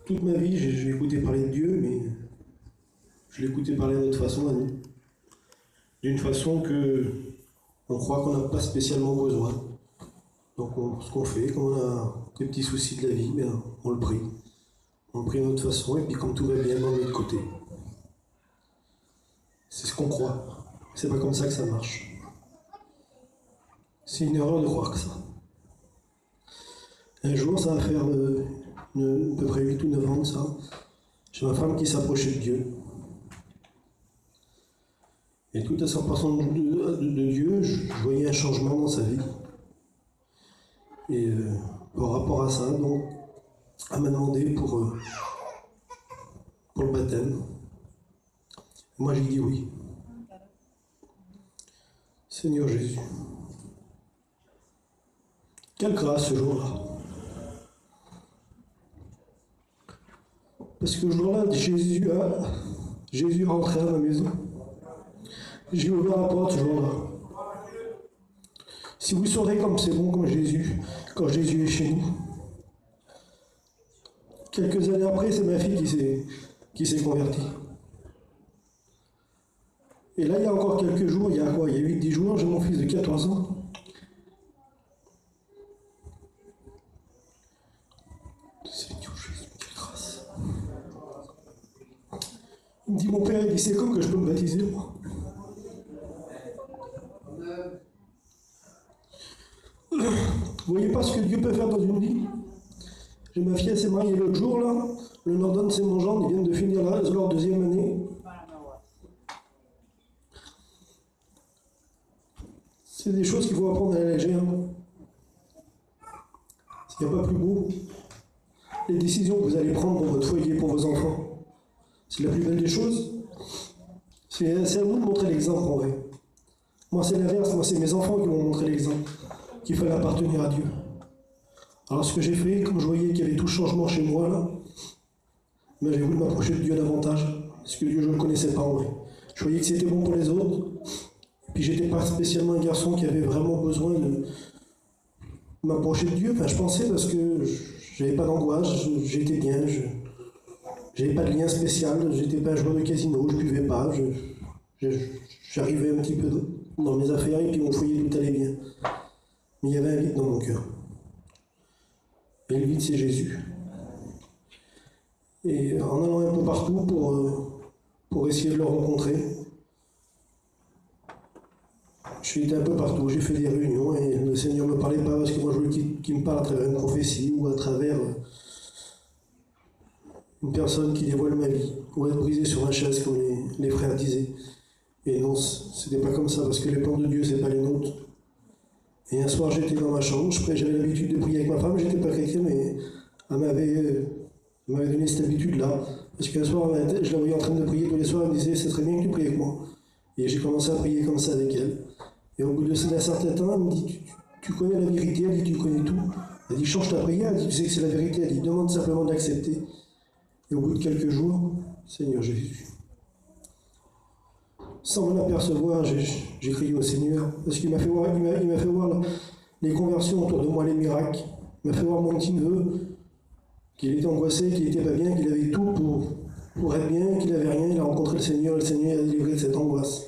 Toute ma vie, j'ai écouté parler de Dieu, mais je l'écoutais parler de notre façon à nous. D'une façon que on croit qu'on n'a pas spécialement besoin. Donc ce qu'on fait, quand on a des petits soucis de la vie, ben, on le prie. On le prie de notre façon, et puis quand tout va bien, on met de côté. C'est ce qu'on croit. C'est pas comme ça que ça marche. C'est une erreur de croire que ça. Un jour, ça va faire à peu près 8 ou 9 ans de ça. J'ai ma femme qui s'approchait de Dieu. Et tout à sa façon de Dieu, je voyais un changement dans sa vie. Et par rapport à ça, donc, elle m'a demandé pour le baptême. Moi, j'ai dit oui. Seigneur Jésus. Quelle grâce ce jour-là. Parce que ce jour-là, Jésus est rentré à ma maison. J'ai ouvert la porte ce jour-là. Si vous saurez comme c'est bon quand Jésus est chez nous. Quelques années après, c'est ma fille qui s'est convertie. Et là, il y a encore quelques jours, il y a 8-10 jours, j'ai mon fils de 14 ans. Seigneur Jésus, quelle grâce. Il me dit, mon père, il dit, c'est quand que je peux me baptiser, moi? Vous voyez pas ce que Dieu peut faire dans une vie? J'ai ma fille, elle s'est mariée l'autre jour, là. Le Nordon, c'est mon gendre, ils viennent de finir leur deuxième année. C'est des choses qu'il faut apprendre à la légère. Il n'y a pas plus beau. Les décisions que vous allez prendre pour votre foyer, pour vos enfants, c'est la plus belle des choses. C'est à vous de montrer l'exemple en vrai. Moi, c'est l'inverse. Moi, c'est mes enfants qui m'ont montré l'exemple, qu'il fallait appartenir à Dieu. Alors, ce que j'ai fait, comme je voyais qu'il y avait tout changement chez moi, là, ben, j'ai voulu m'approcher de Dieu davantage, parce que Dieu, je ne le connaissais pas en vrai. Je voyais que c'était bon pour les autres, et puis j'étais pas spécialement un garçon qui avait vraiment besoin de m'approcher de Dieu. Enfin, je pensais parce que j'avais pas d'angoisse, j'étais bien, j'avais pas de lien spécial, j'étais pas un joueur de casino, je buvais pas, j'arrivais un petit peu dans mes affaires et puis mon foyer tout allait bien. Mais il y avait un vide dans mon cœur. Et le vide, c'est Jésus. Et en allant un peu partout pour essayer de le rencontrer, j'ai été un peu partout, j'ai fait des réunions et le Seigneur ne me parlait pas parce que moi je voulais qu'il me parle à travers une prophétie ou à travers une personne qui dévoile ma vie ou être brisé sur un chaise comme les frères disaient. Et non, c'était pas comme ça parce que les plans de Dieu c'est pas les nôtres. Et un soir j'étais dans ma chambre, j'avais l'habitude de prier avec ma femme, j'étais pas chrétien mais elle m'avait donné cette habitude-là. Parce qu'un soir je la voyais en train de prier tous les soirs, elle me disait c'est très bien que tu pries avec moi. Et j'ai commencé à prier comme ça avec elle. Et au bout d'un certain temps, elle me dit, tu connais la vérité, elle dit, tu connais tout. Elle dit, change ta prière, elle dit, tu sais que c'est la vérité, elle dit, demande simplement d'accepter. Et au bout de quelques jours, Seigneur Jésus. Sans m'en apercevoir, j'ai crié au Seigneur, parce qu'il m'a fait voir, les conversions autour de moi, les miracles. Il m'a fait voir mon petit neveu, qu'il était angoissé, qu'il n'était pas bien, qu'il avait tout pour être bien, qu'il n'avait rien. Il a rencontré le Seigneur a délivré de cette angoisse.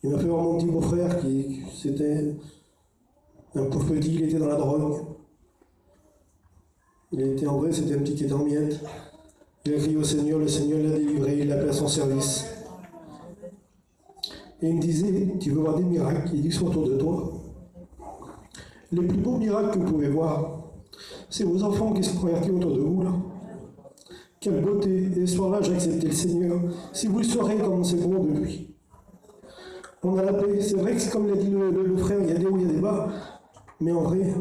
Il m'a fait voir mon petit beau-frère qui c'était un pauvre petit, il était dans la drogue. Il était en vrai, c'était un petit qui était en miettes. Il a crié au Seigneur, le Seigneur l'a délivré, il l'a appelé à son service. Et il me disait, tu veux voir des miracles, il dit qu'ils sont autour de toi. Les plus beaux miracles que vous pouvez voir, c'est vos enfants qui se convertissent autour de vous, là. Quelle beauté. Et ce soir-là, j'ai accepté le Seigneur. Si vous le saurez comme c'est bon de lui. On a la paix. C'est vrai que c'est comme l'a dit le frère, il y a des hauts, il y a des bas. Mais en vrai,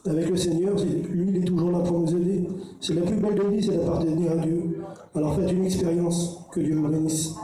avec le Seigneur, lui, il est toujours là pour nous aider. C'est la plus belle de vie, c'est d'appartenir à Dieu. Alors faites une expérience. Que Dieu vous bénisse.